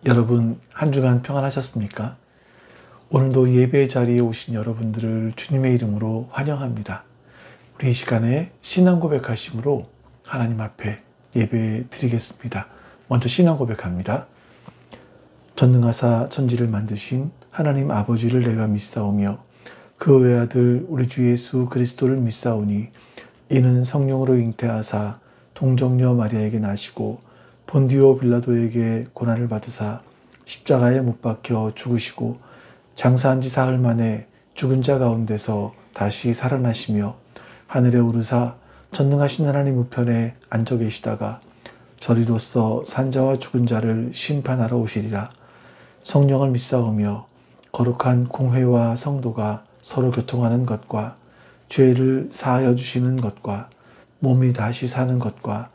여러분 한 주간 평안하셨습니까? 오늘도 예배 자리에 오신 여러분들을 주님의 이름으로 환영합니다. 우리 이 시간에 신앙 고백하심으로 하나님 앞에 예배 드리겠습니다. 먼저 신앙 고백합니다. 전능하사 천지를 만드신 하나님 아버지를 내가 믿사오며 그 외아들 우리 주 예수 그리스도를 믿사오니 이는 성령으로 잉태하사 동정녀 마리아에게 나시고 본디오 빌라도에게 고난을 받으사 십자가에 못 박혀 죽으시고 장사한 지 사흘 만에 죽은 자 가운데서 다시 살아나시며 하늘에 오르사 전능하신 하나님 우편에 앉아 계시다가 저리로서 산자와 죽은 자를 심판하러 오시리라. 성령을 믿사오며 거룩한 공회와 성도가 서로 교통하는 것과 죄를 사하여 주시는 것과 몸이 다시 사는 것과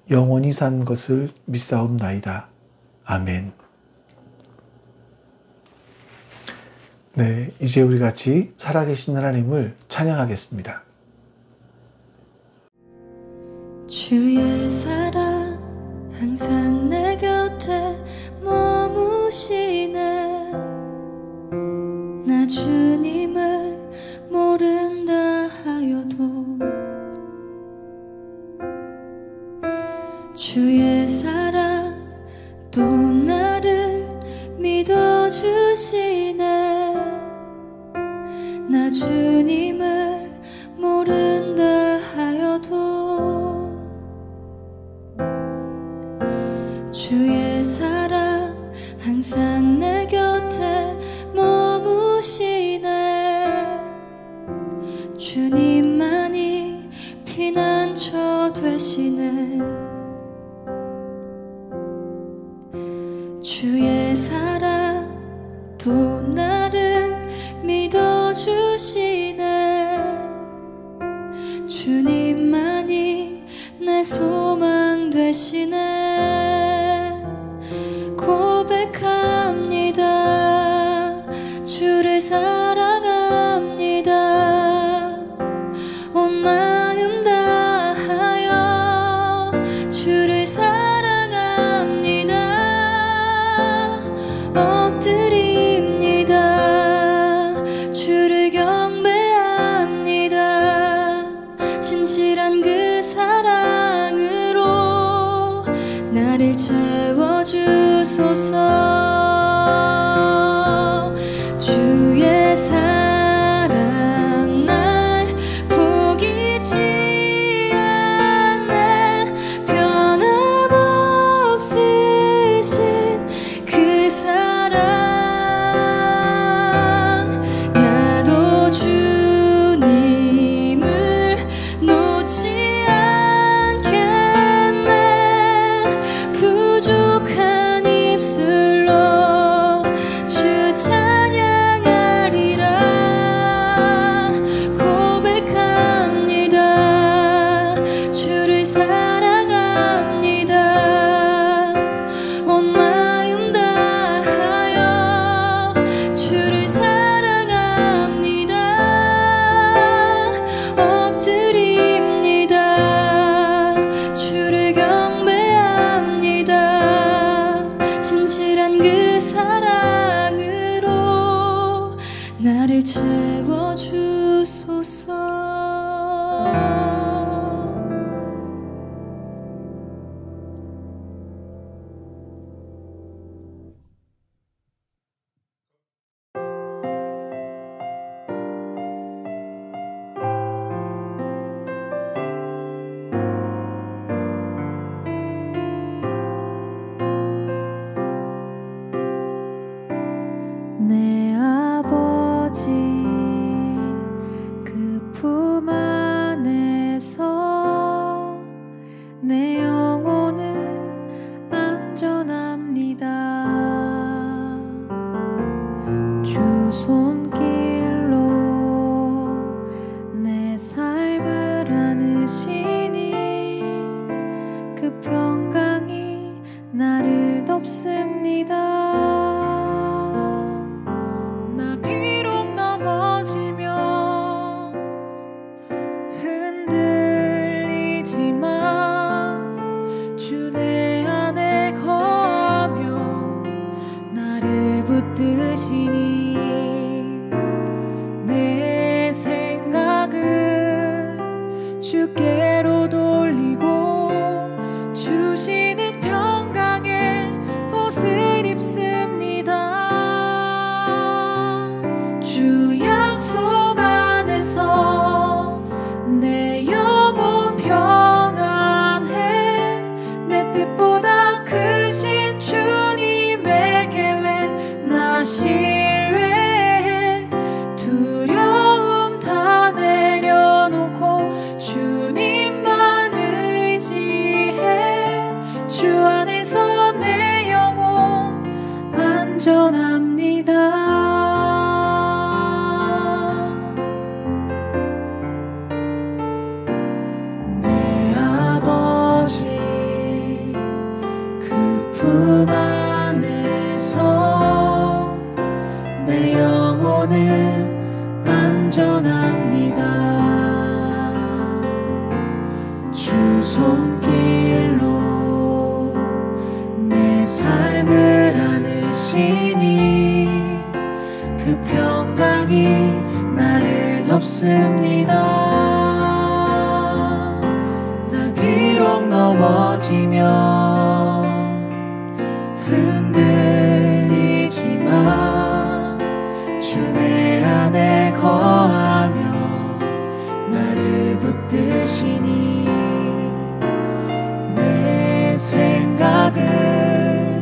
영원히 산 것을 믿사옵나이다. 아멘. 네, 이제 우리 같이 살아계신 하나님을 찬양하겠습니다. 주의 사랑 항상 내 곁에 머무시네. 나 주님을 모른다 하여도 주의 사랑 또 나를 믿어주시네. 나 주님을 모른다 하여도 주의 사랑 항상 내 곁에 머무시네. 주님만이 피난처 되시네. 주의 사랑 또 나를 믿어주시네. 주님만이 내 소망 되시네. 고백합니다. 주를 사랑합니다. 온 마음 다하여 주를 사랑합니다. 엎드립니다. 주를 경배합니다. 신실한 그 사랑으로 나를 채워주소서. 주의 사랑 날 포기치 않네. 변함없으신 그 사랑 나도 주님을 놓지 않겠네. 부족한 입술로 주 찬양하리라. 고백합니다. 주를 사랑합니다. 온 마음 다하여 주를 사랑합니다. 엎드립니다. 주를 경배합니다. 신실한 그 사랑으로 나를 채워주소서. 내 아버지 그 품 안에 주께로 돌리고 주시는 평강의 옷을 입습니다. 주 약속 안에서 내 영혼 평안해. 내 뜻보다 크신 주님의 계획 나 신뢰해. 두려움 다 내려놓고 주님만 의지해. 주 안에서 내 영혼 안전합니다. 품 안에서 내 영혼은 안전합니다. 주 손길로 내 삶을 안으시니 그 평강이 나를 덮습니다. 나 비록 넘어지면 흔들리지만 주 내 안에 거하며 나를 붙드시니 내 생각을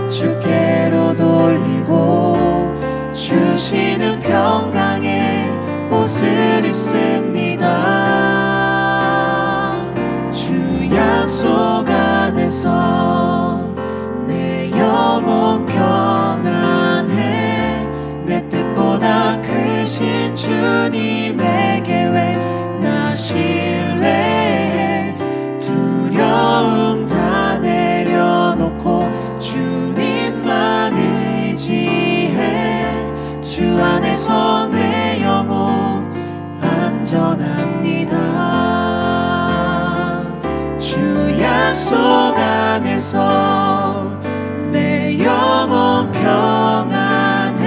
주께로 돌리고 주시는 평강의 옷을 입습니다. 주 약속 안에서 영혼 평안해. 내 뜻보다 크신 주님의 계획 나 신뢰해. 두려움 다 내려놓고 주님만 의지해. 주 안에서 내 영혼 안전합니다. 주 약속 안에서 내 영혼 평안해.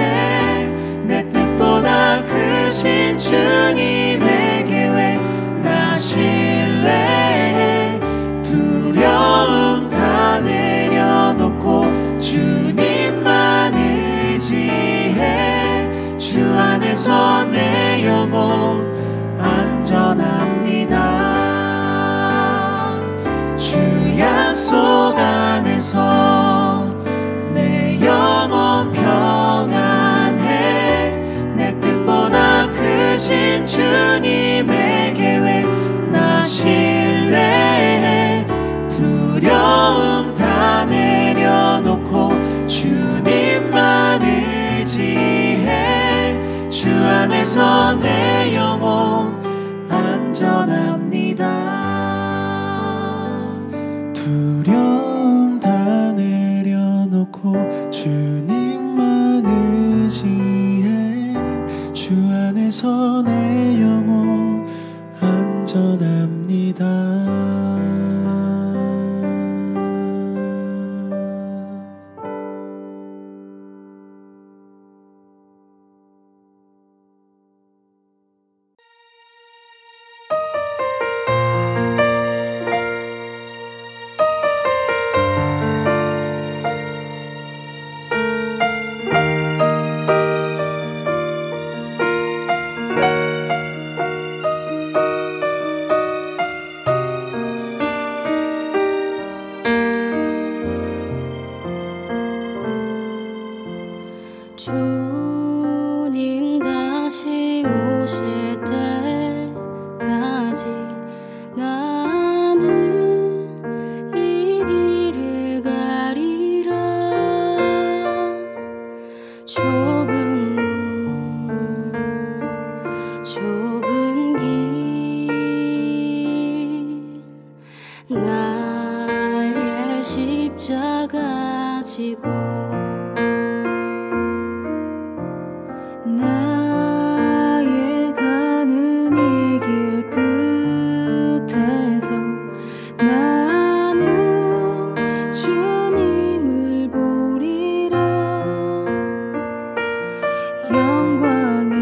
내 뜻보다 크신 주님의 계획 나 신뢰해. 두려움 다 내려놓고 주님만 의지해. 주 안에서 내 영혼 안전합니다. 주 약속 안에서 영혼 평안해. 내 뜻보다 크신 주님의 계획 나 신뢰해. 두려움 다 내려놓고 주님만 의지해. 주 안에서 내 영혼 안전합니다. 두려움 다 내려놓고 주님만 의지해. 주 안에서 내 영혼 안전합니다. 주님 다시 오실 때까지 나는 이 길을 가리라. 좁은 문 좁은 길 나의 십자가 지고 나의 가는 이 길 끝에서 나는 주님을 보리라. 영광의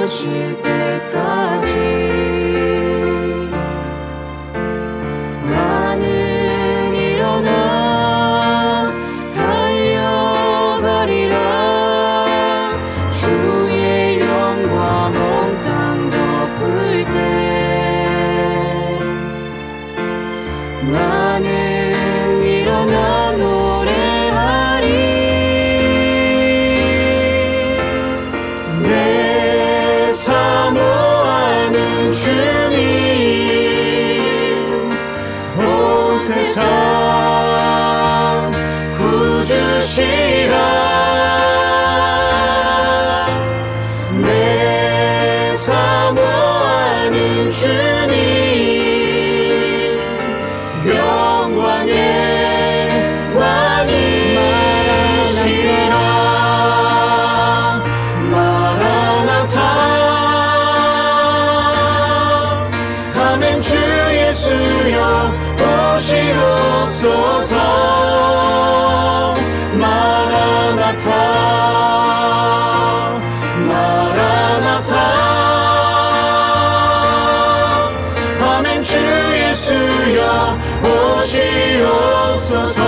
하실 때까지 나는 일어나 달려가리라. 주의 영광 온 땅 덮을 때 나는 일어나 노래하리. 내 사모하는 주님 온 세상 구주시라. 내 사모하는 주님 영광의 왕이시라. 마라나타 아멘. 주 예수여 오시옵소서. 마라나타 마라나타 아멘. 주 예수여 오시옵소서.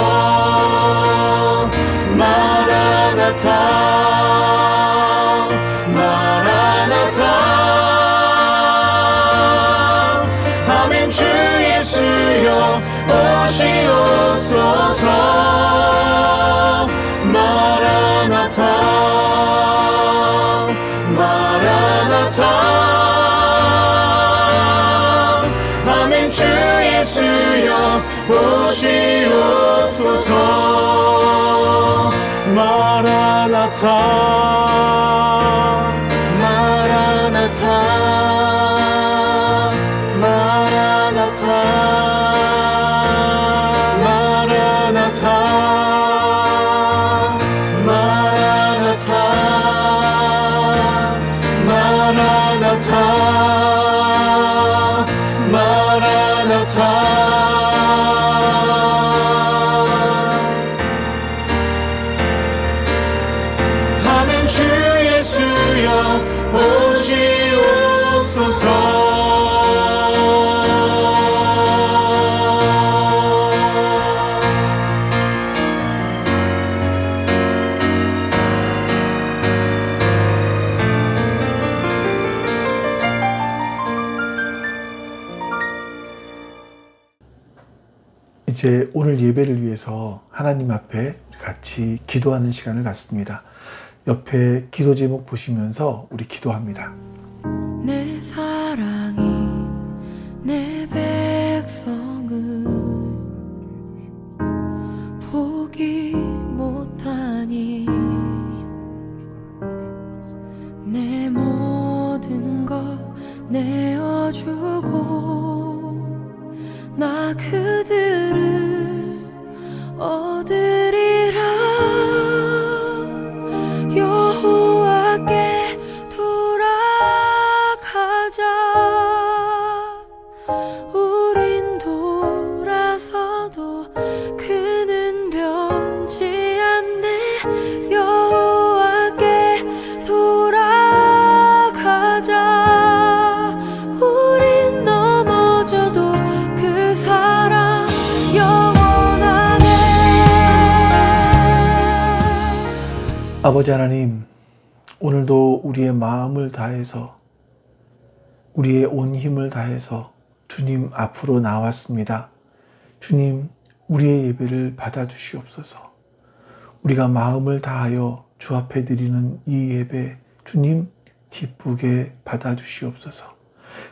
마라나타 마라나타 아멘. 주 예수여 오시옵소서. 마라나타 마라나타 아멘. 주 예수여 오시옵소서. 마라나타 마라나타 마라나타 마라나타 마라나타 마라나타 마라나타 아멘. 주 예수여 오시옵소서. 이제 오늘 예배를 위해서 하나님 앞에 같이 기도하는 시간을 갖습니다. 옆에 기도 제목 보시면서 우리 기도합니다. 내 사랑이 내 백성을 보기 못하니 내 모든 것 내어주고 나 그들을 얻으리라. 여호와께 돌아가자. 우린 돌아서도 그는 변치 않네. 여호와께 돌아가자. 우린 넘어져도 그 사랑 영원하네. 아버지 하나님, 오늘도 우리의 마음을 다해서 우리의 온 힘을 다해서 주님 앞으로 나왔습니다. 주님, 우리의 예배를 받아주시옵소서. 우리가 마음을 다하여 주 앞에 드리는 이 예배, 주님 기쁘게 받아주시옵소서.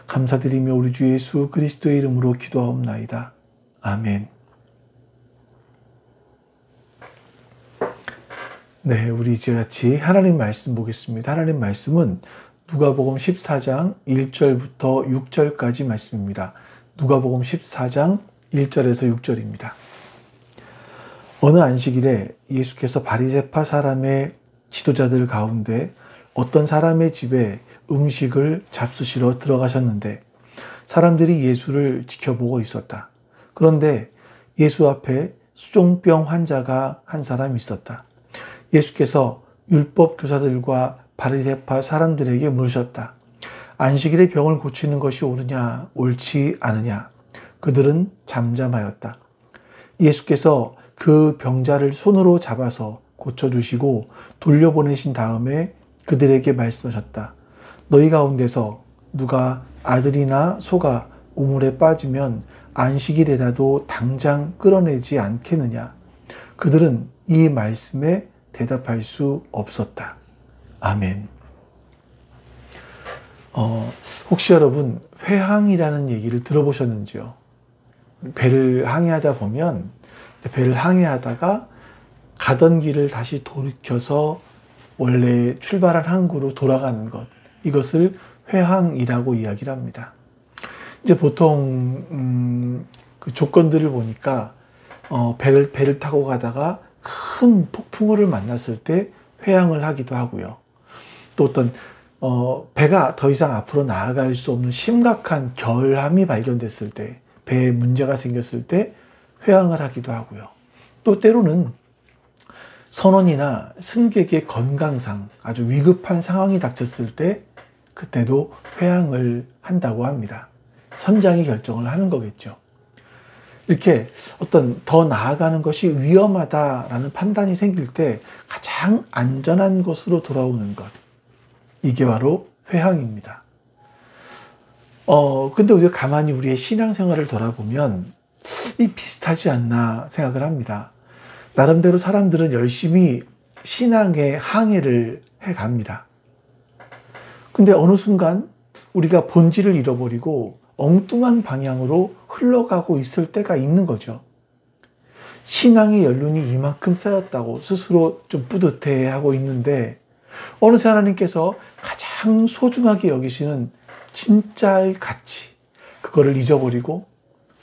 감사드리며 우리 주 예수 그리스도의 이름으로 기도하옵나이다. 아멘. 네, 우리 이제 같이 하나님 말씀 보겠습니다. 하나님 말씀은 누가복음 14장 1절부터 6절까지 말씀입니다. 누가복음 14장 1절에서 6절입니다. 어느 안식일에 예수께서 바리새파 사람의 지도자들 가운데 어떤 사람의 집에 음식을 잡수시러 들어가셨는데 사람들이 예수를 지켜보고 있었다. 그런데 예수 앞에 수종병 환자가 한 사람 있었다. 예수께서 율법 교사들과 바리새파 사람들에게 물으셨다. 안식일에 병을 고치는 것이 옳으냐, 옳지 않으냐. 그들은 잠잠하였다. 예수께서 그 병자를 손으로 잡아서 고쳐주시고 돌려보내신 다음에 그들에게 말씀하셨다. 너희 가운데서 누가 아들이나 소가 우물에 빠지면 안식일에라도 당장 끌어내지 않겠느냐. 그들은 이 말씀에 대답할 수 없었다. 아멘. 혹시 여러분 회항이라는 얘기를 들어보셨는지요? 배를 항해하다 보면 배를 항해하다가 가던 길을 다시 돌이켜서 원래 출발한 항구로 돌아가는 것, 이것을 회항이라고 이야기를 합니다. 이제 보통 그 조건들을 보니까 배를 타고 가다가 큰 폭풍우를 만났을 때 회항을 하기도 하고요. 또 어떤 배가 더 이상 앞으로 나아갈 수 없는 심각한 결함이 발견됐을 때, 배에 문제가 생겼을 때 회항을 하기도 하고요. 또 때로는 선원이나 승객의 건강상 아주 위급한 상황이 닥쳤을 때 그때도 회항을 한다고 합니다. 선장이 결정을 하는 거겠죠. 이렇게 어떤 더 나아가는 것이 위험하다라는 판단이 생길 때 가장 안전한 곳으로 돌아오는 것, 이게 바로 회항입니다. 근데 우리가 가만히 우리의 신앙생활을 돌아보면 이 비슷하지 않나 생각을 합니다. 나름대로 사람들은 열심히 신앙의 항해를 해갑니다. 근데 어느 순간 우리가 본질을 잃어버리고 엉뚱한 방향으로 흘러가고 있을 때가 있는 거죠. 신앙의 연륜이 이만큼 쌓였다고 스스로 좀 뿌듯해하고 있는데 어느새 하나님께서 가장 소중하게 여기시는 진짜의 가치, 그거를 잊어버리고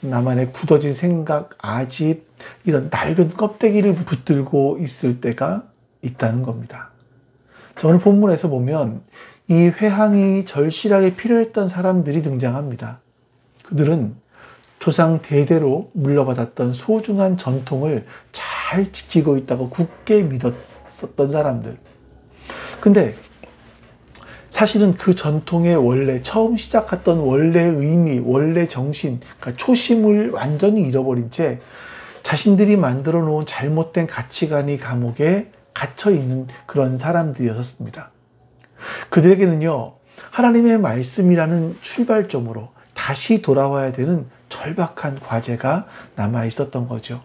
나만의 굳어진 생각, 아집, 이런 낡은 껍데기를 붙들고 있을 때가 있다는 겁니다. 오늘 본문에서 보면 이 회항이 절실하게 필요했던 사람들이 등장합니다. 그들은 조상 대대로 물려받았던 소중한 전통을 잘 지키고 있다고 굳게 믿었었던 사람들. 근데 사실은 그 전통의 원래 처음 시작했던 원래의 의미, 원래 정신, 그러니까 초심을 완전히 잃어버린 채 자신들이 만들어 놓은 잘못된 가치관이 감옥에 갇혀 있는 그런 사람들이었습니다. 그들에게는요, 하나님의 말씀이라는 출발점으로 다시 돌아와야 되는 절박한 과제가 남아 있었던 거죠.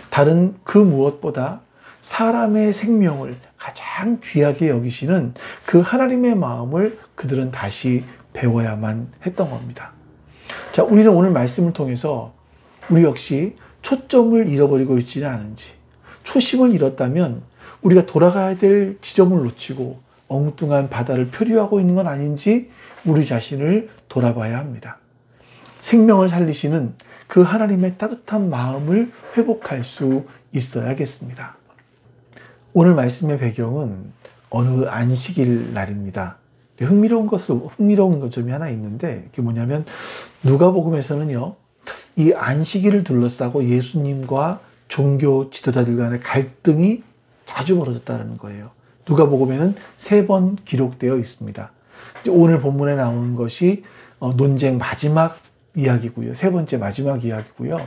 다른 그 무엇보다 사람의 생명을 가장 귀하게 여기시는 그 하나님의 마음을 그들은 다시 배워야만 했던 겁니다. 자, 우리는 오늘 말씀을 통해서 우리 역시 초점을 잃어버리고 있지는 않은지, 초심을 잃었다면 우리가 돌아가야 될 지점을 놓치고 엉뚱한 바다를 표류하고 있는 건 아닌지 우리 자신을 돌아봐야 합니다. 생명을 살리시는 그 하나님의 따뜻한 마음을 회복할 수 있어야겠습니다. 오늘 말씀의 배경은 어느 안식일 날입니다. 흥미로운 점이 하나 있는데, 그게 뭐냐면 누가복음에서는요, 이 안식일을 둘러싸고 예수님과 종교 지도자들 간의 갈등이 자주 벌어졌다는 거예요. 누가복음에는 3번 기록되어 있습니다. 오늘 본문에 나오는 것이 논쟁 마지막 이야기고요. 3번째 마지막 이야기고요.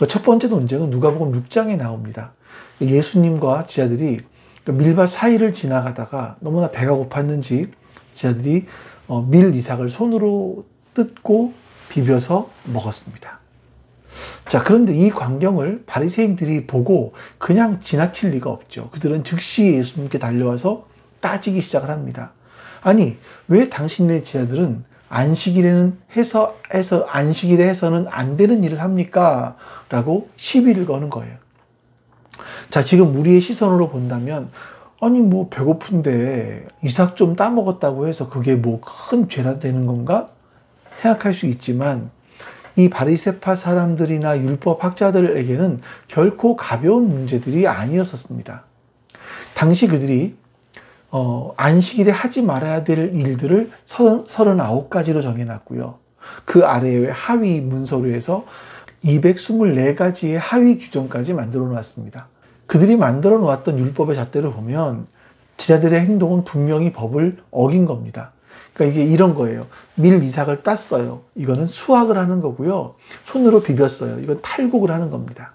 첫 번째 논쟁은 누가복음 6장에 나옵니다. 예수님과 지자들이 밀밭 사이를 지나가다가 너무나 배가 고팠는지 지자들이 밀 이삭을 손으로 뜯고 비벼서 먹었습니다. 자, 그런데 이 광경을 바리새인들이 보고 그냥 지나칠 리가 없죠. 그들은 즉시 예수님께 달려와서 따지기 시작을 합니다. 아니, 왜 당신네 지자들은 안식일에 해서는 안 되는 일을 합니까? 라고 시비를 거는 거예요. 자, 지금 우리의 시선으로 본다면, 아니, 뭐, 배고픈데 이삭 좀 따먹었다고 해서 그게 뭐 큰 죄라 되는 건가? 생각할 수 있지만, 이 바리새파 사람들이나 율법 학자들에게는 결코 가벼운 문제들이 아니었었습니다. 당시 그들이 안식일에 하지 말아야 될 일들을 39가지로 정해놨고요. 그 아래에 하위 문서로 해서 224가지의 하위 규정까지 만들어 놓았습니다. 그들이 만들어 놓았던 율법의 잣대로 보면 지자들의 행동은 분명히 법을 어긴 겁니다. 그러니까 이게 이런 거예요. 밀 이삭을 땄어요. 이거는 수확을 하는 거고요. 손으로 비볐어요. 이건 탈곡을 하는 겁니다.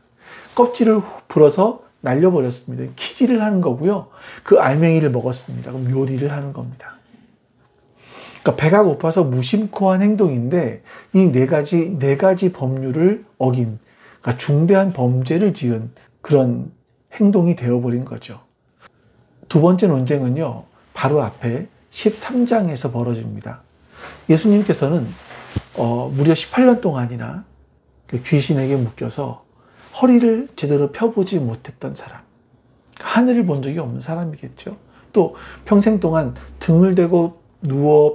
껍질을 불어서 날려버렸습니다. 키질을 하는 거고요. 그 알맹이를 먹었습니다. 그럼 요리를 하는 겁니다. 그러니까 배가 고파서 무심코한 행동인데 이 네 가지 법률을 어긴, 그러니까 중대한 범죄를 지은 그런 행동이 되어버린 거죠. 두 번째 논쟁은요, 바로 앞에 13장에서 벌어집니다. 예수님께서는 무려 18년 동안이나 귀신에게 묶여서 허리를 제대로 펴보지 못했던 사람, 하늘을 본 적이 없는 사람이겠죠. 또 평생 동안 등을 대고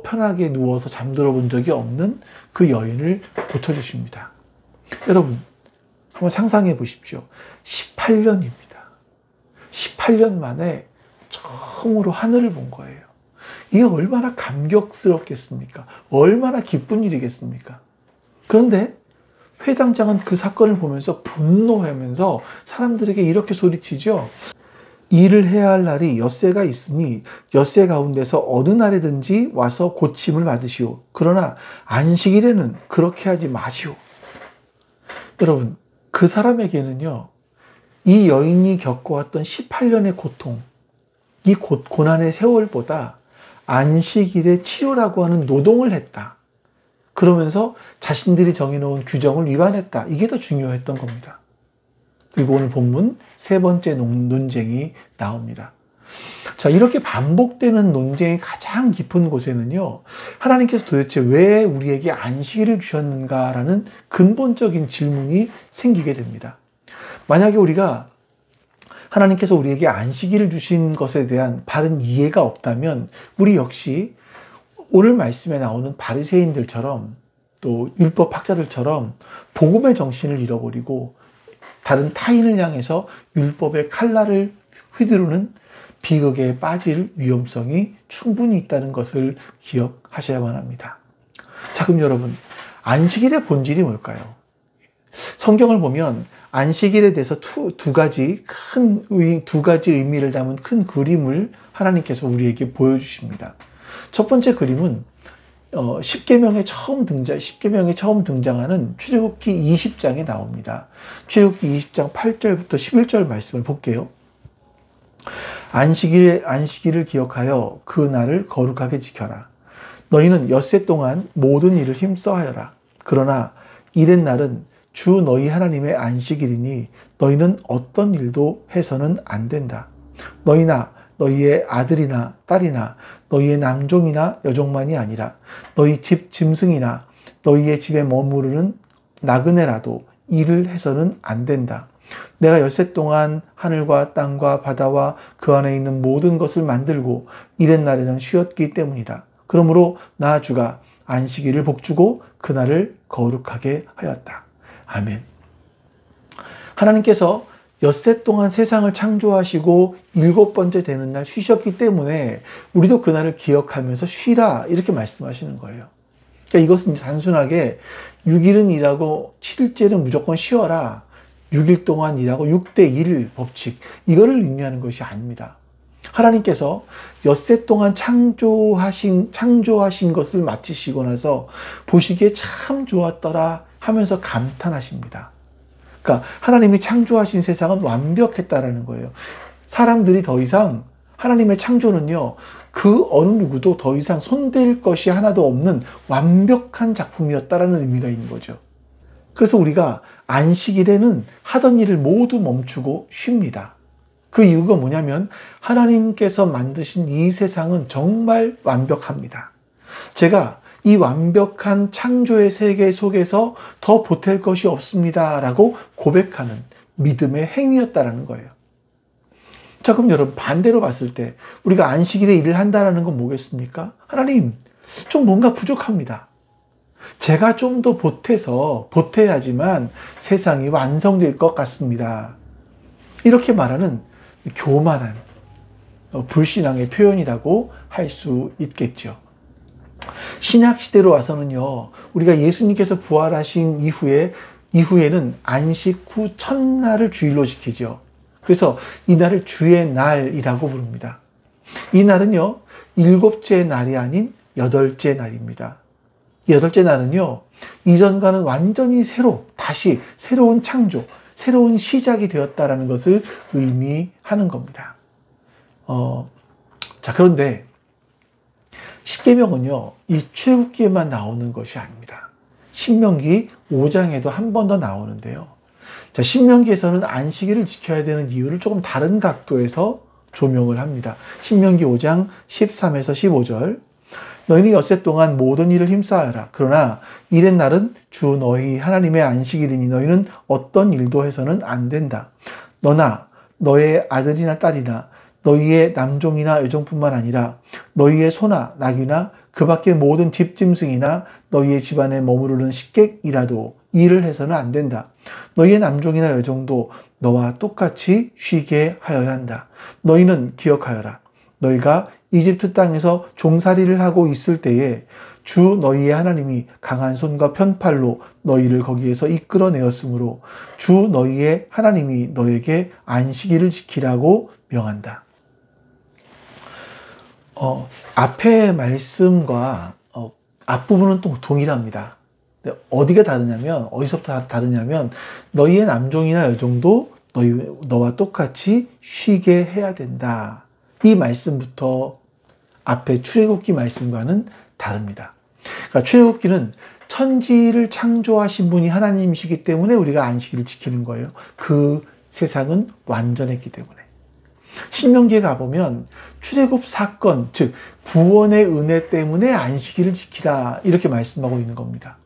편하게 누워서 잠들어 본 적이 없는 그 여인을 고쳐주십니다. 여러분, 한번 상상해 보십시오. 18년입니다. 18년 만에 처음으로 하늘을 본 거예요. 이게 얼마나 감격스럽겠습니까? 얼마나 기쁜 일이겠습니까? 그런데 회당장은 그 사건을 보면서 분노하면서 사람들에게 이렇게 소리치죠. 일을 해야 할 날이 엿새가 있으니 엿새 가운데서 어느 날에든지 와서 고침을 받으시오. 그러나 안식일에는 그렇게 하지 마시오. 여러분, 그 사람에게는요, 이 여인이 겪어왔던 18년의 고통, 이 고난의 세월보다 안식일의 치료라고 하는 노동을 했다. 그러면서 자신들이 정해놓은 규정을 위반했다. 이게 더 중요했던 겁니다. 그리고 오늘 본문 세 번째 논쟁이 나옵니다. 자, 이렇게 반복되는 논쟁의 가장 깊은 곳에는요, 하나님께서 도대체 왜 우리에게 안식일을 주셨는가라는 근본적인 질문이 생기게 됩니다. 만약에 우리가 하나님께서 우리에게 안식일을 주신 것에 대한 바른 이해가 없다면 우리 역시 오늘 말씀에 나오는 바리새인들처럼 또 율법학자들처럼 복음의 정신을 잃어버리고 다른 타인을 향해서 율법의 칼날을 휘두르는 비극에 빠질 위험성이 충분히 있다는 것을 기억하셔야만 합니다. 자, 그럼 여러분, 안식일의 본질이 뭘까요? 성경을 보면 안식일에 대해서 두 가지 의미를 담은 큰 그림을 하나님께서 우리에게 보여주십니다. 첫 번째 그림은 10계명에 처음 등장하는 출애굽기 20장에 나옵니다. 출애굽기 20장 8절부터 11절 말씀을 볼게요. 안식일을 기억하여 그 날을 거룩하게 지켜라. 너희는 엿새 동안 모든 일을 힘써하여라. 그러나 이른 날은 주 너희 하나님의 안식일이니 너희는 어떤 일도 해서는 안 된다. 너희나 너희의 아들이나 딸이나 너희의 남종이나 여종만이 아니라 너희 집 짐승이나 너희의 집에 머무르는 나그네라도 일을 해서는 안 된다. 내가 엿새 동안 하늘과 땅과 바다와 그 안에 있는 모든 것을 만들고 이른 날에는 쉬었기 때문이다. 그러므로 나 주가 안식일을 복주고 그날을 거룩하게 하였다. 아멘. 하나님께서 엿새 동안 세상을 창조하시고 7번째 되는 날 쉬셨기 때문에 우리도 그날을 기억하면서 쉬라 이렇게 말씀하시는 거예요. 그러니까 이것은 단순하게 6일은 일하고 7일째는 무조건 쉬어라. 6일 동안 일하고 6대1 법칙 이거를 의미하는 것이 아닙니다. 하나님께서 엿새 동안 창조하신 것을 마치시고 나서 보시기에 참 좋았더라 하면서 감탄하십니다. 그러니까 하나님이 창조하신 세상은 완벽했다라는 거예요. 사람들이 더 이상 하나님의 창조는요, 그 어느 누구도 더 이상 손댈 것이 하나도 없는 완벽한 작품이었다라는 의미가 있는 거죠. 그래서 우리가 안식일에는 하던 일을 모두 멈추고 쉽니다. 그 이유가 뭐냐면 하나님께서 만드신 이 세상은 정말 완벽합니다. 제가 이 완벽한 창조의 세계 속에서 더 보탤 것이 없습니다 라고 고백하는 믿음의 행위였다라는 거예요. 자, 그럼 여러분 반대로 봤을 때 우리가 안식일에 일을 한다는 건 뭐겠습니까? 하나님, 좀 뭔가 부족합니다. 제가 좀 더 보태야지만 세상이 완성될 것 같습니다. 이렇게 말하는 교만한 불신앙의 표현이라고 할 수 있겠죠. 신약 시대로 와서는요, 우리가 예수님께서 부활하신 이후에는 안식 후 첫날을 주일로 지키죠. 그래서 이 날을 주의 날이라고 부릅니다. 이 날은요, 7째 날이 아닌 8째 날입니다. 여덟째 날은요, 이전과는 완전히 다시 새로운 창조, 새로운 시작이 되었다라는 것을 의미하는 겁니다. 자, 그런데 십계명은요, 이 출애굽기에만 나오는 것이 아닙니다. 신명기 5장에도 한 번 더 나오는데요. 자, 신명기에서는 안식일을 지켜야 되는 이유를 조금 다른 각도에서 조명을 합니다. 신명기 5장 13에서 15절. 너희는 엿새 동안 모든 일을 힘써하여라. 그러나 일의 날은 주 너희 하나님의 안식일이니 너희는 어떤 일도 해서는 안 된다. 너나 너의 아들이나 딸이나 너희의 남종이나 여종뿐만 아니라 너희의 소나 낙이나 그 밖의 모든 집짐승이나 너희의 집안에 머무르는 식객이라도 일을 해서는 안 된다. 너희의 남종이나 여종도 너와 똑같이 쉬게 하여야 한다. 너희는 기억하여라. 너희가 이집트 땅에서 종살이를 하고 있을 때에 주 너희의 하나님이 강한 손과 편팔로 너희를 거기에서 이끌어내었으므로 주 너희의 하나님이 너에게 안식일을 지키라고 명한다. 앞의 말씀과 앞부분은 또 동일합니다. 어디가 다르냐면, 어디서부터 다르냐면, 너희의 남종이나 여종도 너와 똑같이 쉬게 해야 된다. 이 말씀부터 앞에 출애굽기 말씀과는 다릅니다. 그러니까 출애굽기는 천지를 창조하신 분이 하나님이시기 때문에 우리가 안식일을 지키는 거예요. 그 세상은 완전했기 때문에. 신명기에 가보면 출애굽 사건, 즉 구원의 은혜 때문에 안식일을 지키라 이렇게 말씀하고 있는 겁니다.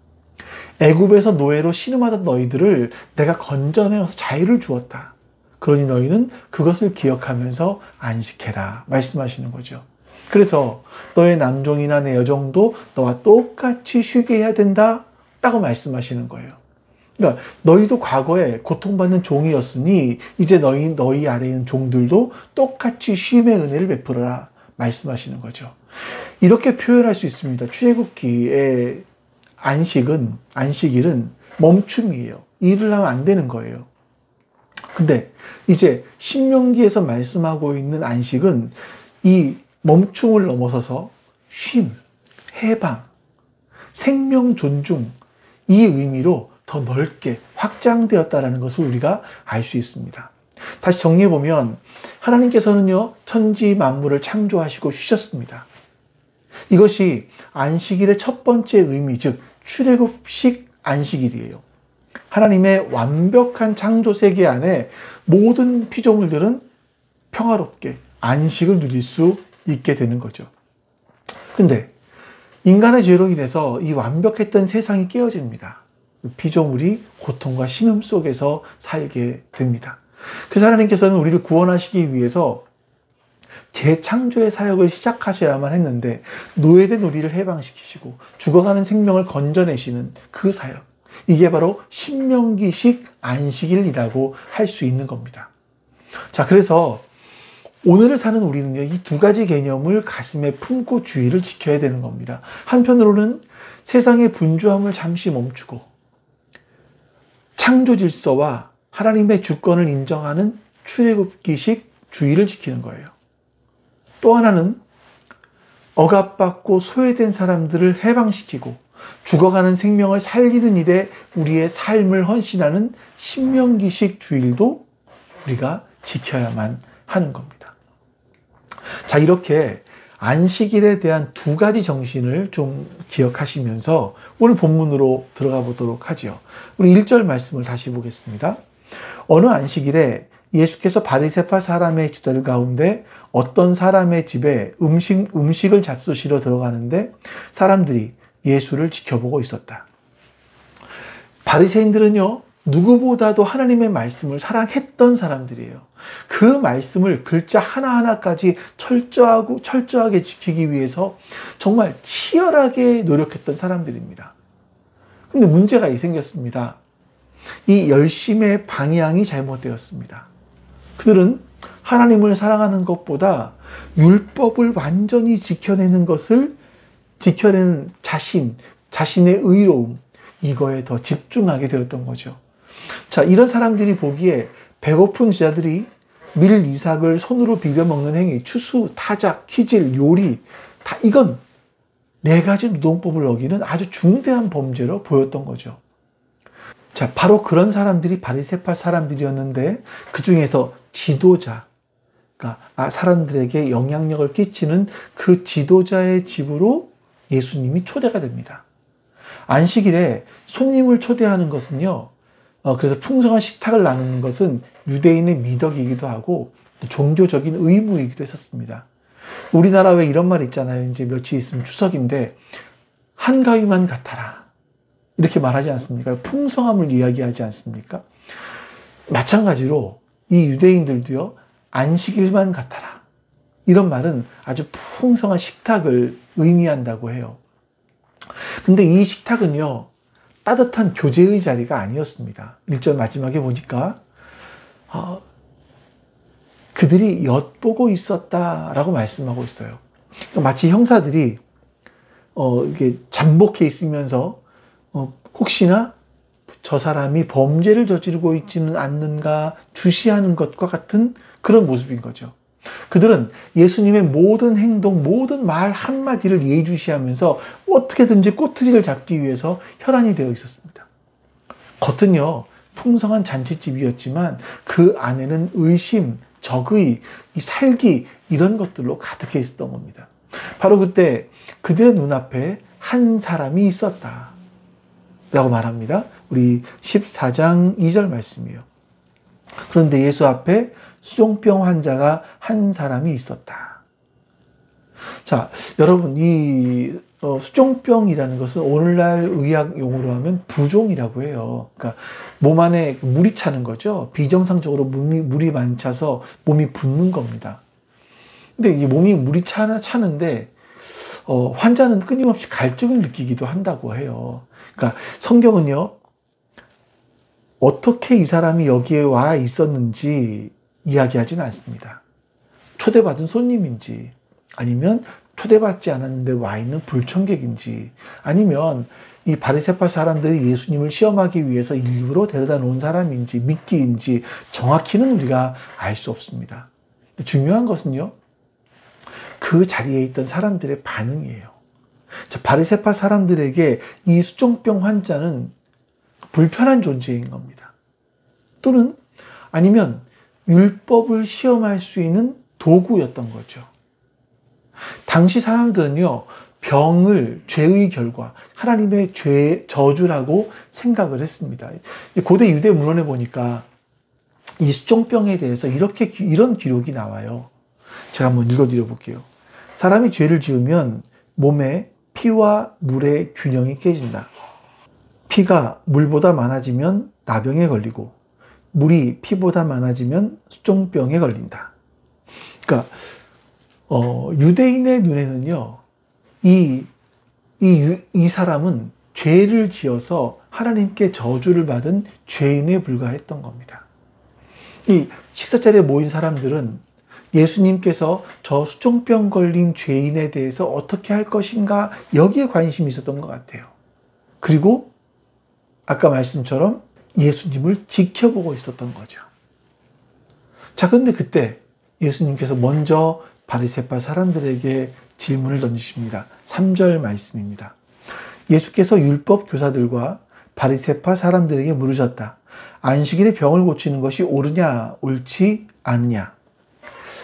애굽에서 노예로 신음하던 너희들을 내가 건져내어서 자유를 주었다. 그러니 너희는 그것을 기억하면서 안식해라 말씀하시는 거죠. 그래서 너의 남종이나 내 여종도 너와 똑같이 쉬게 해야 된다 라고 말씀하시는 거예요. 그러니까 너희도 과거에 고통받는 종이었으니 이제 너희 아래에 있는 종들도 똑같이 쉼의 은혜를 베풀어라 말씀하시는 거죠. 이렇게 표현할 수 있습니다. 출애굽기의 안식일은 멈춤이에요. 일을 하면 안 되는 거예요. 근데 이제 신명기에서 말씀하고 있는 안식은 이 멈춤을 넘어서서 쉼, 해방, 생명 존중 이 의미로 더 넓게 확장되었다는 것을 우리가 알 수 있습니다. 다시 정리해보면 하나님께서는요 천지 만물을 창조하시고 쉬셨습니다. 이것이 안식일의 첫 번째 의미, 즉 출애굽식 안식일이에요. 하나님의 완벽한 창조 세계 안에 모든 피조물들은 평화롭게 안식을 누릴 수 있게 되는 거죠. 근데 인간의 죄로 인해서 이 완벽했던 세상이 깨어집니다. 피조물이 고통과 신음 속에서 살게 됩니다. 그래서 하나님께서는 우리를 구원하시기 위해서 재창조의 사역을 시작하셔야만 했는데 노예된 우리를 해방시키시고 죽어가는 생명을 건져내시는 그 사역, 이게 바로 신명기식 안식일이라고 할 수 있는 겁니다. 자, 그래서 오늘을 사는 우리는요, 이 두 가지 개념을 가슴에 품고 주의를 지켜야 되는 겁니다. 한편으로는 세상의 분주함을 잠시 멈추고 창조 질서와 하나님의 주권을 인정하는 출애굽기식 주의를 지키는 거예요. 또 하나는 억압받고 소외된 사람들을 해방시키고 죽어가는 생명을 살리는 일에 우리의 삶을 헌신하는 신명기식 주일도 우리가 지켜야만 하는 겁니다. 자, 이렇게 안식일에 대한 두 가지 정신을 좀 기억하시면서 오늘 본문으로 들어가 보도록 하죠. 우리 1절 말씀을 다시 보겠습니다. 어느 안식일에 예수께서 바리새파 사람의 집들 가운데 어떤 사람의 집에 음식을 잡수시러 들어가는데 사람들이 예수를 지켜보고 있었다. 바리새인들은요, 누구보다도 하나님의 말씀을 사랑했던 사람들이에요. 그 말씀을 글자 하나하나까지 철저하게 지키기 위해서 정말 치열하게 노력했던 사람들입니다. 근데 문제가 생겼습니다. 이 열심의 방향이 잘못되었습니다. 그들은 하나님을 사랑하는 것보다 율법을 완전히 지켜내는 자신의 의로움, 이거에 더 집중하게 되었던 거죠. 자, 이런 사람들이 보기에 배고픈 제자들이 밀 이삭을 손으로 비벼 먹는 행위, 추수, 타작, 키질, 요리, 다 이건 네 가지 노동법을 어기는 아주 중대한 범죄로 보였던 거죠. 자, 바로 그런 사람들이 바리새파 사람들이었는데 그 중에서 지도자, 그러니까 사람들에게 영향력을 끼치는 그 지도자의 집으로 예수님이 초대가 됩니다. 안식일에 손님을 초대하는 것은요, 그래서 풍성한 식탁을 나누는 것은 유대인의 미덕이기도 하고 종교적인 의무이기도 했었습니다. 우리나라 왜 이런 말 있잖아요. 이제 며칠 있으면 추석인데 한가위만 같아라 이렇게 말하지 않습니까? 풍성함을 이야기하지 않습니까? 마찬가지로 이 유대인들도요, 안식일만 같아라 이런 말은 아주 풍성한 식탁을 의미한다고 해요. 근데 이 식탁은요, 따뜻한 교제의 자리가 아니었습니다. 1절 마지막에 보니까 그들이 엿보고 있었다라고 말씀하고 있어요. 그러니까 마치 형사들이 이게 잠복해 있으면서 혹시나 저 사람이 범죄를 저지르고 있지는 않는가 주시하는 것과 같은 그런 모습인 거죠. 그들은 예수님의 모든 행동, 모든 말 한마디를 예의주시하면서 어떻게든지 꼬투리를 잡기 위해서 혈안이 되어 있었습니다. 겉은요, 풍성한 잔치집이었지만 그 안에는 의심, 적의, 이 살기 이런 것들로 가득해 있었던 겁니다. 바로 그때 그들의 눈앞에 한 사람이 있었다 라고 말합니다. 우리 14장 2절 말씀이에요. 그런데 예수 앞에 수종병 환자가 한 사람이 있었다. 자, 여러분, 이 수종병이라는 것은 오늘날 의학 용어로 하면 부종이라고 해요. 그러니까 몸 안에 물이 차는 거죠. 비정상적으로 물이 많이 차서 몸이 붓는 겁니다. 근데 이 몸이 물이 차는데 환자는 끊임없이 갈증을 느끼기도 한다고 해요. 그러니까 성경은요, 어떻게 이 사람이 여기에 와 있었는지 이야기하지는 않습니다. 초대받은 손님인지, 아니면 초대받지 않았는데 와 있는 불청객인지, 아니면 이 바리새파 사람들이 예수님을 시험하기 위해서 일부러 데려다 놓은 사람인지 미끼인지 정확히는 우리가 알 수 없습니다. 중요한 것은요, 그 자리에 있던 사람들의 반응이에요. 자, 바리새파 사람들에게 이 수종병 환자는 불편한 존재인 겁니다. 또는 아니면 율법을 시험할 수 있는 도구였던 거죠. 당시 사람들은요, 병을 죄의 결과, 하나님의 저주라고 생각을 했습니다. 고대 유대 문헌에 보니까 이 수종병에 대해서 이런 기록이 나와요. 제가 한번 읽어드려 볼게요. 사람이 죄를 지으면 몸에 피와 물의 균형이 깨진다. 피가 물보다 많아지면 나병에 걸리고 물이 피보다 많아지면 수종병에 걸린다. 그러니까 유대인의 눈에는요, 이 사람은 죄를 지어서 하나님께 저주를 받은 죄인에 불과했던 겁니다. 이 식사자리에 모인 사람들은 예수님께서 저 수종병 걸린 죄인에 대해서 어떻게 할 것인가 여기에 관심이 있었던 것 같아요. 그리고 아까 말씀처럼 예수님을 지켜보고 있었던 거죠. 자, 근데 그때 예수님께서 먼저 바리새파 사람들에게 질문을 던지십니다. 3절 말씀입니다. 예수께서 율법 교사들과 바리새파 사람들에게 물으셨다. 안식일에 병을 고치는 것이 옳으냐 옳지 않으냐.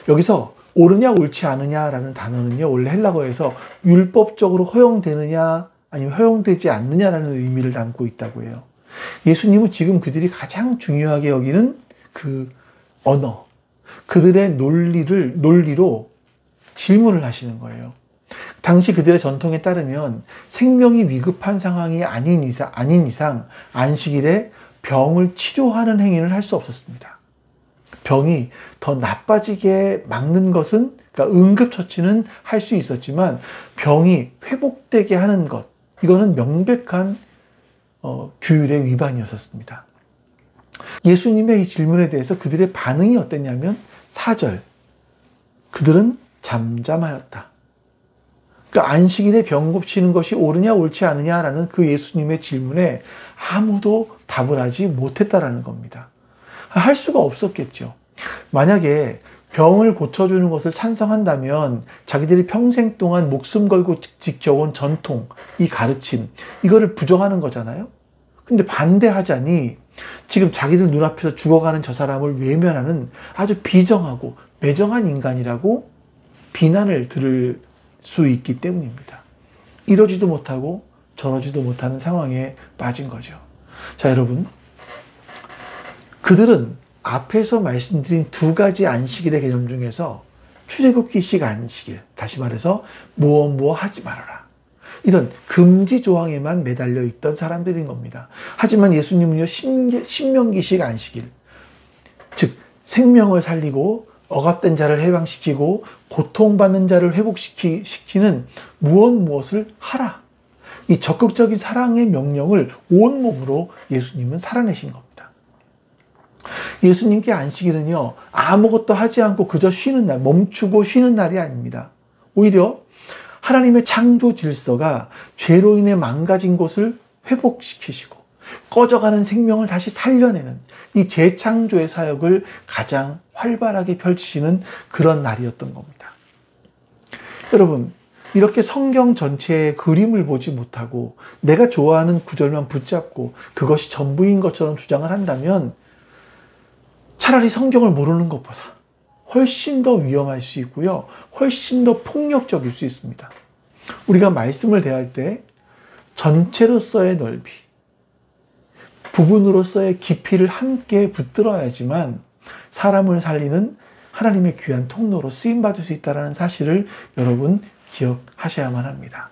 여기서 옳으냐 옳지 않으냐라는 단어는요, 원래 헬라어에서 율법적으로 허용되느냐 아니면 허용되지 않느냐라는 의미를 담고 있다고 해요. 예수님은 지금 그들이 가장 중요하게 여기는 그 언어, 그들의 논리로 질문을 하시는 거예요. 당시 그들의 전통에 따르면 생명이 위급한 상황이 아닌 이상 안식일에 병을 치료하는 행위를 할 수 없었습니다. 병이 더 나빠지게 막는 것은, 그러니까 응급처치는 할 수 있었지만 병이 회복되게 하는 것, 이거는 명백한 규율의 위반이었습니다. 예수님의 이 질문에 대해서 그들의 반응이 어땠냐면 4절, 그들은 잠잠하였다. 그러니까 안식일에 병 고치는 것이 옳으냐 옳지 않느냐라는 그 예수님의 질문에 아무도 답을 하지 못했다라는 겁니다. 할 수가 없었겠죠. 만약에 병을 고쳐주는 것을 찬성한다면 자기들이 평생 동안 목숨 걸고 지켜온 전통, 이 가르침, 이거를 부정하는 거잖아요. 근데 반대하자니 지금 자기들 눈앞에서 죽어가는 저 사람을 외면하는 아주 비정하고 매정한 인간이라고 비난을 들을 수 있기 때문입니다. 이러지도 못하고 저러지도 못하는 상황에 빠진 거죠. 자, 여러분, 그들은 앞에서 말씀드린 두 가지 안식일의 개념 중에서 출애굽기식 안식일, 다시 말해서 무엇 하지 말아라, 이런 금지 조항에만 매달려 있던 사람들인 겁니다. 하지만 예수님은요, 신명기식 안식일, 즉 생명을 살리고 억압된 자를 해방시키고 고통받는 자를 회복시키는 무엇을 하라, 이 적극적인 사랑의 명령을 온몸으로 예수님은 살아내신 겁니다. 예수님께 안식일은요, 아무것도 하지 않고 그저 쉬는 날, 멈추고 쉬는 날이 아닙니다. 오히려 하나님의 창조 질서가 죄로 인해 망가진 것을 회복시키시고 꺼져가는 생명을 다시 살려내는 이 재창조의 사역을 가장 활발하게 펼치시는 그런 날이었던 겁니다. 여러분, 이렇게 성경 전체의 그림을 보지 못하고 내가 좋아하는 구절만 붙잡고 그것이 전부인 것처럼 주장을 한다면 차라리 성경을 모르는 것보다 훨씬 더 위험할 수 있고요, 훨씬 더 폭력적일 수 있습니다. 우리가 말씀을 대할 때 전체로서의 넓이, 부분으로서의 깊이를 함께 붙들어야지만 사람을 살리는 하나님의 귀한 통로로 쓰임받을 수 있다는 사실을 여러분 기억하셔야만 합니다.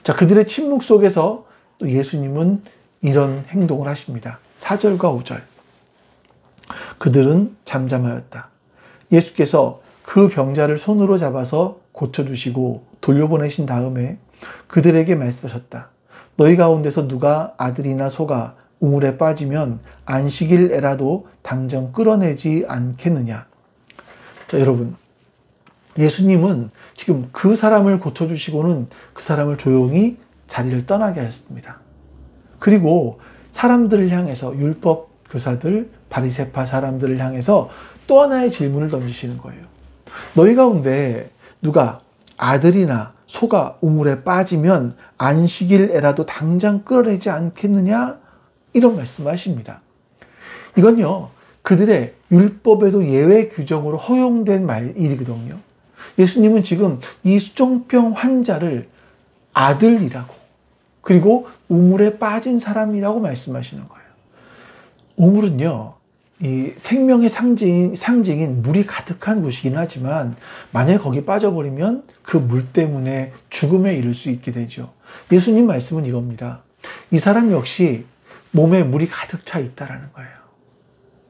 자, 그들의 침묵 속에서 또 예수님은 이런 행동을 하십니다. 4절과 5절. 그들은 잠잠하였다. 예수께서 그 병자를 손으로 잡아서 고쳐주시고 돌려보내신 다음에 그들에게 말씀하셨다. 너희 가운데서 누가 아들이나 소가 우물에 빠지면 안식일에라도 당장 끌어내지 않겠느냐. 자, 여러분, 예수님은 지금 그 사람을 고쳐주시고는 그 사람을 조용히 자리를 떠나게 하셨습니다. 그리고 사람들을 향해서, 율법 교사들, 바리새파 사람들을 향해서 또 하나의 질문을 던지시는 거예요. 너희 가운데 누가 아들이나 소가 우물에 빠지면 안식일에라도 당장 끌어내지 않겠느냐? 이런 말씀을 하십니다. 이건요, 그들의 율법에도 예외 규정으로 허용된 일이거든요. 예수님은 지금 이 수종병 환자를 아들이라고, 그리고 우물에 빠진 사람이라고 말씀하시는 거예요. 우물은요, 이 생명의 상징인 물이 가득한 곳이긴 하지만 만약에 거기 빠져버리면 그 물 때문에 죽음에 이를 수 있게 되죠. 예수님 말씀은 이겁니다. 이 사람 역시 몸에 물이 가득 차 있다라는 거예요.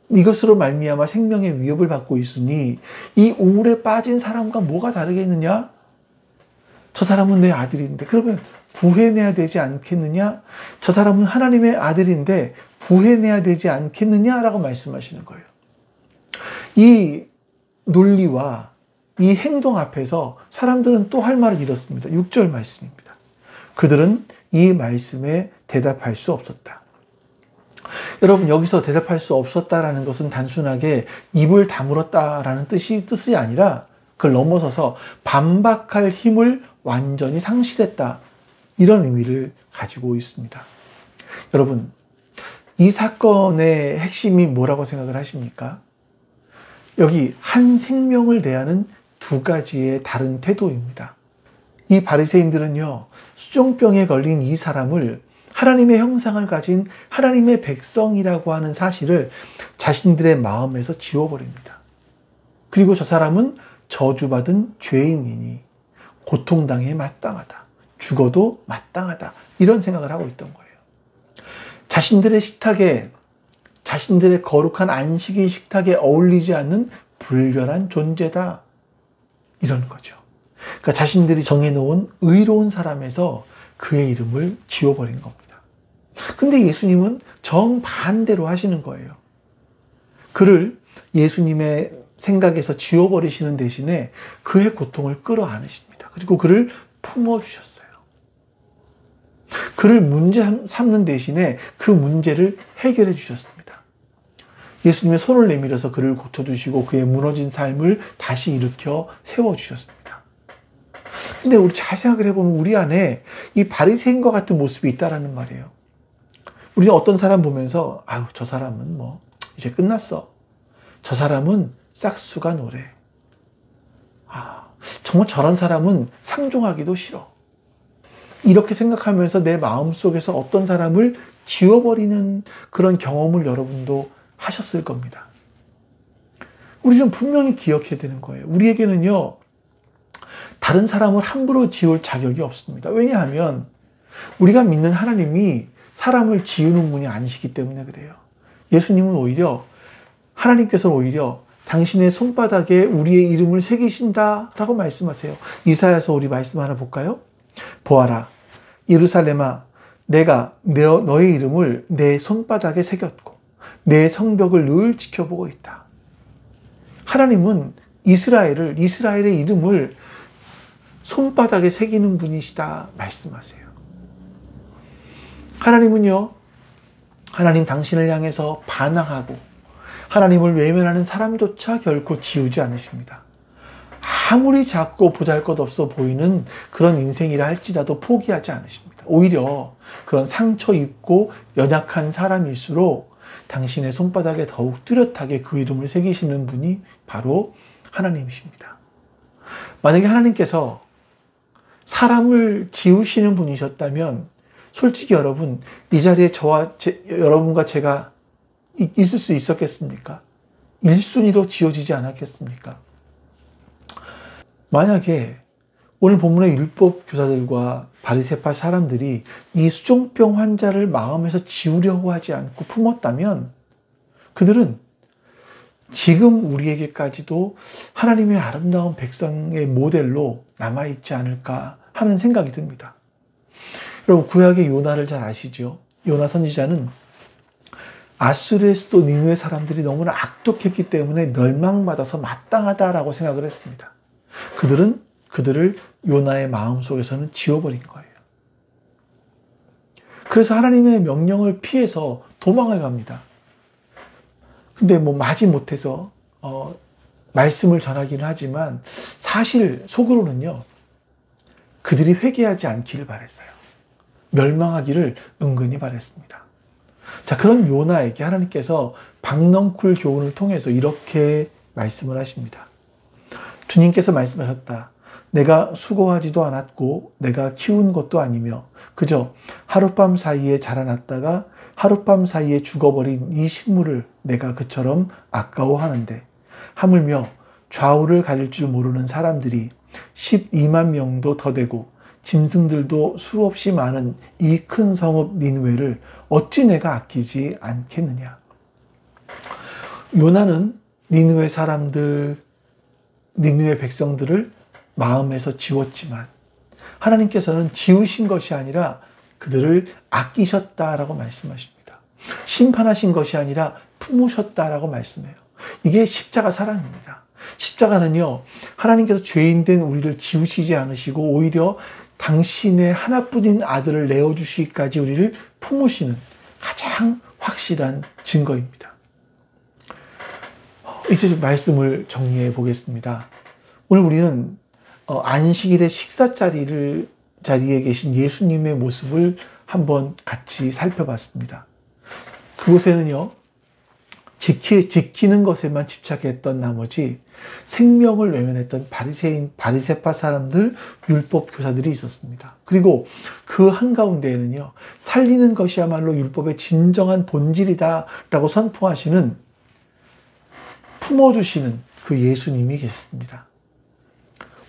이것으로 말미암아 생명의 위협을 받고 있으니 이 우물에 빠진 사람과 뭐가 다르겠느냐? 저 사람은 내 아들인데 그러면 구해내야 되지 않겠느냐? 저 사람은 하나님의 아들인데 구해내야 되지 않겠느냐라고 말씀하시는 거예요. 이 논리와 이 행동 앞에서 사람들은 또 할 말을 잃었습니다. 6절 말씀입니다. 그들은 이 말씀에 대답할 수 없었다. 여러분, 여기서 대답할 수 없었다라는 것은 단순하게 입을 다물었다라는 뜻이 아니라 그걸 넘어서서 반박할 힘을 완전히 상실했다, 이런 의미를 가지고 있습니다. 여러분, 이 사건의 핵심이 뭐라고 생각을 하십니까? 여기 한 생명을 대하는 두 가지의 다른 태도입니다. 이 바리새인들은요, 수종병에 걸린 이 사람을 하나님의 형상을 가진 하나님의 백성이라고 하는 사실을 자신들의 마음에서 지워버립니다. 그리고 저 사람은 저주받은 죄인이니 고통당해 마땅하다, 죽어도 마땅하다, 이런 생각을 하고 있던 거예요. 자신들의 식탁에, 자신들의 거룩한 안식일 식탁에 어울리지 않는 불결한 존재다, 이런 거죠. 그러니까 자신들이 정해놓은 의로운 사람에서 그의 이름을 지워버린 겁니다. 근데 예수님은 정반대로 하시는 거예요. 그를 예수님의 생각에서 지워버리시는 대신에 그의 고통을 끌어안으십니다. 그리고 그를 품어주셨어요. 그를 문제 삼는 대신에 그 문제를 해결해 주셨습니다. 예수님의 손을 내밀어서 그를 고쳐주시고 그의 무너진 삶을 다시 일으켜 세워주셨습니다. 근데 우리 잘 생각을 해보면 우리 안에 이 바리새인과 같은 모습이 있다라는 말이에요. 우리는 어떤 사람 보면서 아유 저 사람은 뭐 이제 끝났어. 저 사람은 싹수가 노래. 정말 저런 사람은 상종하기도 싫어. 이렇게 생각하면서 내 마음속에서 어떤 사람을 지워버리는 그런 경험을 여러분도 하셨을 겁니다. 우리는 분명히 기억해야 되는 거예요. 우리에게는요, 다른 사람을 함부로 지울 자격이 없습니다. 왜냐하면 우리가 믿는 하나님이 사람을 지우는 분이 아니시기 때문에 그래요. 예수님은 오히려, 하나님께서는 오히려 당신의 손바닥에 우리의 이름을 새기신다라고 말씀하세요. 이사야서 우리 말씀 하나 볼까요? 보아라, 예루살렘아, 내가 너의 이름을 내 손바닥에 새겼고 내 성벽을 늘 지켜보고 있다. 하나님은 이스라엘의 이름을 손바닥에 새기는 분이시다 말씀하세요. 하나님은요, 하나님 당신을 향해서 반항하고 하나님을 외면하는 사람조차 결코 지우지 않으십니다. 아무리 작고 보잘것없어 보이는 그런 인생이라 할지라도 포기하지 않으십니다. 오히려 그런 상처 입고 연약한 사람일수록 당신의 손바닥에 더욱 뚜렷하게 그 이름을 새기시는 분이 바로 하나님이십니다. 만약에 하나님께서 사람을 지우시는 분이셨다면 솔직히 여러분, 이 자리에 여러분과 제가 있을 수 있었겠습니까? 1순위로 지워지지 않았겠습니까? 만약에 오늘 본문의 율법 교사들과 바리새파 사람들이 이 수종병 환자를 마음에서 지우려고 하지 않고 품었다면 그들은 지금 우리에게까지도 하나님의 아름다운 백성의 모델로 남아있지 않을까 하는 생각이 듭니다. 여러분, 구약의 요나를 잘 아시죠? 요나 선지자는 아수르의 수도 니느웨 사람들이 너무나 악독했기 때문에 멸망받아서 마땅하다라고 생각을 했습니다. 그들을 요나의 마음속에서는 지워버린 거예요. 그래서 하나님의 명령을 피해서 도망을 갑니다. 근데 마지 못해서 말씀을 전하기는 하지만 사실 속으로는요, 그들이 회개하지 않기를 바랬어요. 멸망하기를 은근히 바랬습니다. 자, 그런 요나에게 하나님께서 박넝쿨 교훈을 통해서 이렇게 말씀을 하십니다. 주님께서 말씀하셨다. 내가 수고하지도 않았고 내가 키운 것도 아니며 그저 하룻밤 사이에 자라났다가 하룻밤 사이에 죽어버린 이 식물을 내가 그처럼 아까워하는데 하물며 좌우를 가릴 줄 모르는 사람들이 12만 명도 더 되고 짐승들도 수없이 많은 이 큰 성읍 니느웨를 어찌 내가 아끼지 않겠느냐. 요나는 니느웨 백성들을 마음에서 지웠지만 하나님께서는 지우신 것이 아니라 그들을 아끼셨다라고 말씀하십니다. 심판하신 것이 아니라 품으셨다라고 말씀해요. 이게 십자가 사랑입니다. 십자가는요, 하나님께서 죄인된 우리를 지우시지 않으시고 오히려 당신의 하나뿐인 아들을 내어주시기까지 우리를 품으시는 가장 확실한 증거입니다. 이제 말씀을 정리해 보겠습니다. 오늘 우리는 안식일의 식사 자리에 계신 예수님의 모습을 한번 같이 살펴봤습니다. 그곳에는요, 지키는 것에만 집착했던 나머지 생명을 외면했던 바리새파 사람들, 율법 교사들이 있었습니다. 그리고 그 한가운데에는요, 살리는 것이야말로 율법의 진정한 본질이다라고 선포하시는, 품어주시는 그 예수님이 계십니다.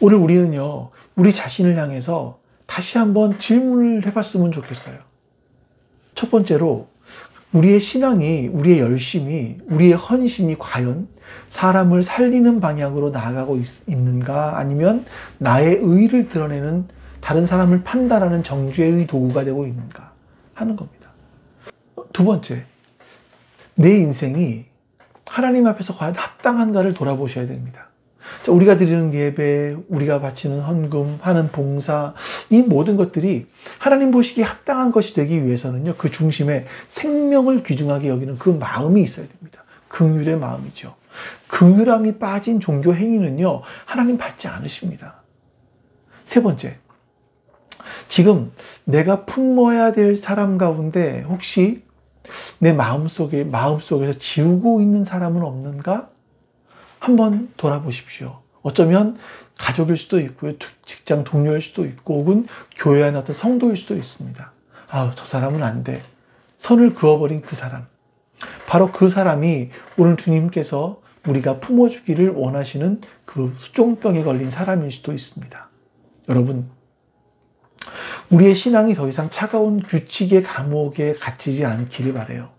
오늘 우리는요, 우리 자신을 향해서 다시 한번 질문을 해봤으면 좋겠어요. 첫 번째로, 우리의 신앙이, 우리의 열심이, 우리의 헌신이 과연 사람을 살리는 방향으로 나아가고 있는가? 아니면 나의 의를 드러내는, 다른 사람을 판단하는 정죄의 도구가 되고 있는가? 하는 겁니다. 두 번째, 내 인생이 하나님 앞에서 과연 합당한가를 돌아보셔야 됩니다. 자, 우리가 드리는 예배, 우리가 바치는 헌금, 하는 봉사, 이 모든 것들이 하나님 보시기에 합당한 것이 되기 위해서는요, 그 중심에 생명을 귀중하게 여기는 그 마음이 있어야 됩니다. 긍휼의 마음이죠. 긍휼함이 빠진 종교 행위는요, 하나님 받지 않으십니다. 세 번째, 지금 내가 품어야 될 사람 가운데 혹시 내 마음속에서 지우고 있는 사람은 없는가? 한번 돌아보십시오. 어쩌면 가족일 수도 있고요, 직장 동료일 수도 있고, 혹은 교회 안의 어떤 성도일 수도 있습니다. 아우, 저 사람은 안 돼. 선을 그어버린 그 사람. 바로 그 사람이 오늘 주님께서 우리가 품어주기를 원하시는 그 수종병에 걸린 사람일 수도 있습니다. 여러분, 우리의 신앙이 더 이상 차가운 규칙의 감옥에 갇히지 않기를 바라요.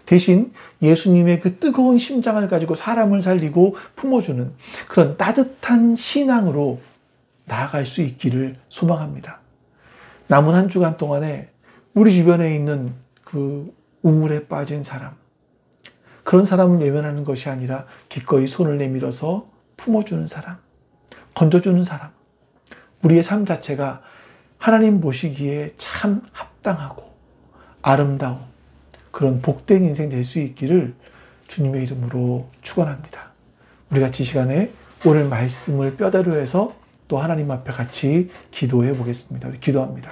대신 예수님의 그 뜨거운 심장을 가지고 사람을 살리고 품어주는 그런 따뜻한 신앙으로 나아갈 수 있기를 소망합니다. 남은 한 주간 동안에 우리 주변에 있는 그 우물에 빠진 사람, 그런 사람을 외면하는 것이 아니라 기꺼이 손을 내밀어서 품어주는 사람, 건져주는 사람, 우리의 삶 자체가 하나님 보시기에 참 합당하고 아름다운 그런 복된 인생 될 수 있기를 주님의 이름으로 축원합니다. 우리 같이 이 시간에 오늘 말씀을 뼈대로 해서 또 하나님 앞에 같이 기도해 보겠습니다. 우리 기도합니다.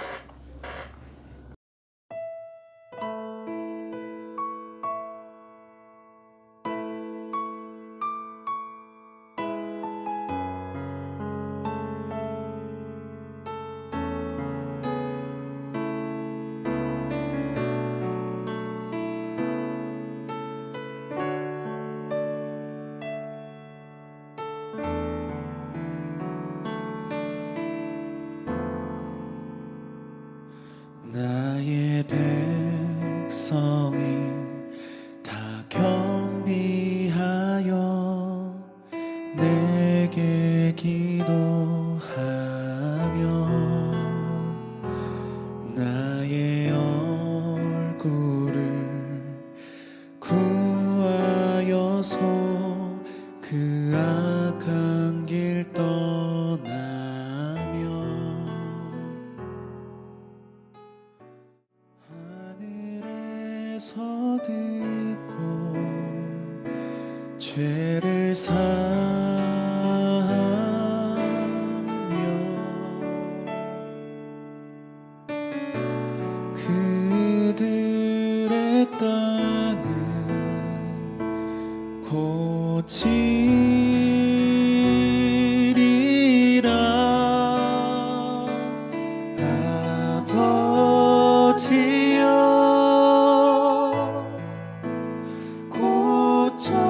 나의 백성이 다 겸비하여 내게 기도하며 나의 얼굴을 구하여서 그 악한 길 떠나며 하늘에서 듣고 죄를 사하며 그들의 땅을 고치리라. 아버지여 고쳐주소서.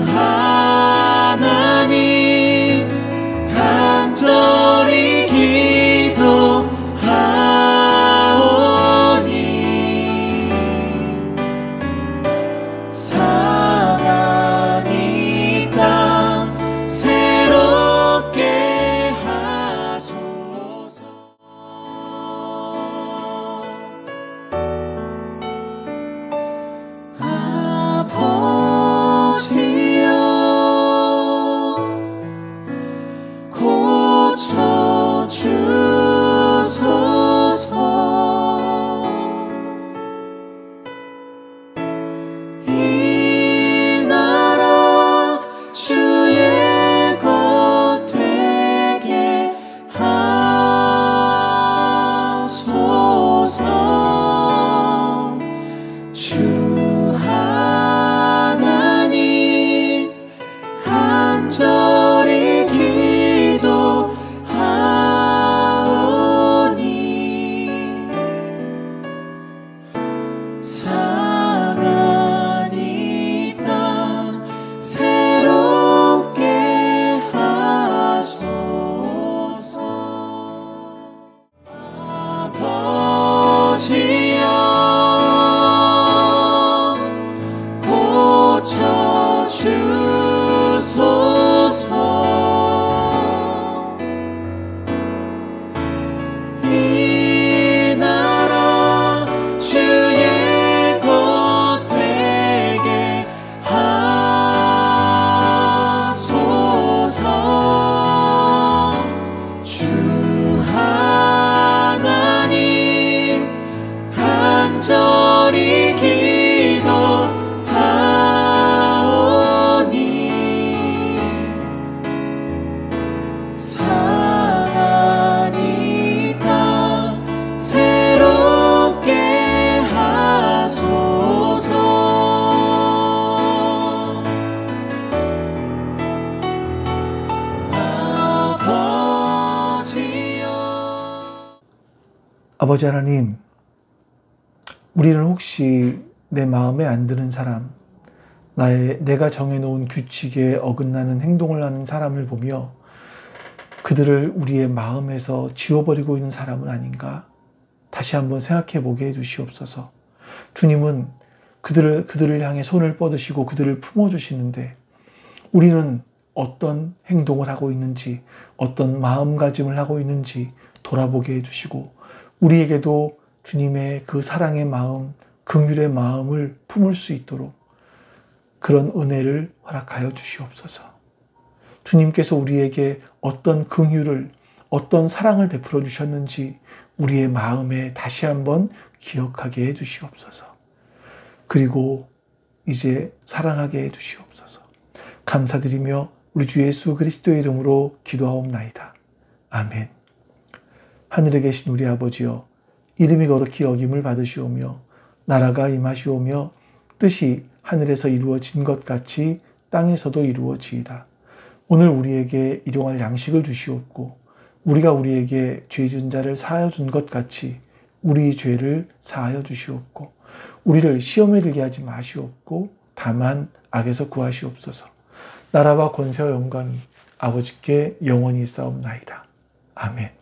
하나님 간절히 기도하오니 상한 이 땅 새롭게 하소서. 아버지여 고쳐주소서. 이 나라 주의 것 되게 하소서. 주 하나님 간절히 기도하오니 상한 이 땅 새롭게 하소서. 아버지여 고쳐주소서. 이 나라 주의 것 되게 하소서. 주 하나님 간절히 기도하오니 상한 이 땅 새롭게 하소서. 아버지 하나님, 우리는 혹시 내 마음에 안 드는 사람, 내가 정해놓은 규칙에 어긋나는 행동을 하는 사람을 보며 그들을 우리의 마음에서 지워버리고 있는 사람은 아닌가? 다시 한번 생각해 보게 해주시옵소서. 주님은 그들을 향해 손을 뻗으시고 그들을 품어주시는데 우리는 어떤 행동을 하고 있는지, 어떤 마음가짐을 하고 있는지 돌아보게 해주시고 우리에게도 주님의 그 사랑의 마음, 긍휼의 마음을 품을 수 있도록 그런 은혜를 허락하여 주시옵소서. 주님께서 우리에게 어떤 긍휼을, 어떤 사랑을 베풀어 주셨는지 우리의 마음에 다시 한번 기억하게 해 주시옵소서. 그리고 이제 사랑하게 해 주시옵소서. 감사드리며 우리 주 예수 그리스도의 이름으로 기도하옵나이다. 아멘. 하늘에 계신 우리 아버지여, 이름이 거룩히 여김을 받으시오며 나라가 임하시오며 뜻이 하늘에서 이루어진 것 같이 땅에서도 이루어지이다. 오늘 우리에게 일용할 양식을 주시옵고 우리가 우리에게 죄 지은 자를 사하여 준 것 같이 우리 죄를 사하여 주시옵고 우리를 시험에 들게 하지 마시옵고 다만 악에서 구하시옵소서. 나라와 권세와 영광이 아버지께 영원히 있사옵나이다. 아멘.